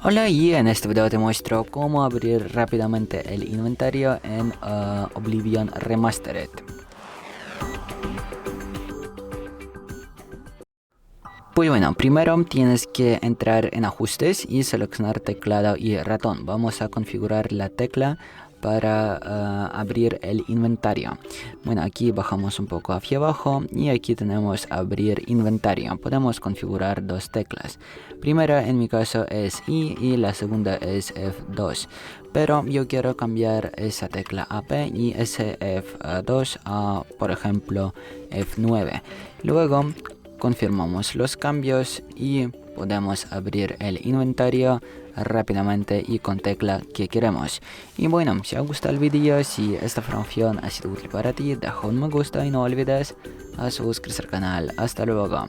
Hola, y en este video te muestro cómo abrir rápidamente el inventario en Oblivion Remastered. Pues bueno, primero tienes que entrar en ajustes y seleccionar teclado y ratón. Vamos a configurar la tecla para abrir el inventario. Bueno, aquí bajamos un poco hacia abajo y aquí tenemos abrir inventario. Podemos configurar dos teclas. Primera en mi caso es I y la segunda es F2. Pero yo quiero cambiar esa tecla a P y ese F2 a, por ejemplo, F9. Luego confirmamos los cambios y podemos abrir el inventario rápidamente y con tecla que queremos. Y bueno, si os gusta el vídeo, si esta información ha sido útil para ti, deja un me gusta y no olvides suscribirse al canal. Hasta luego.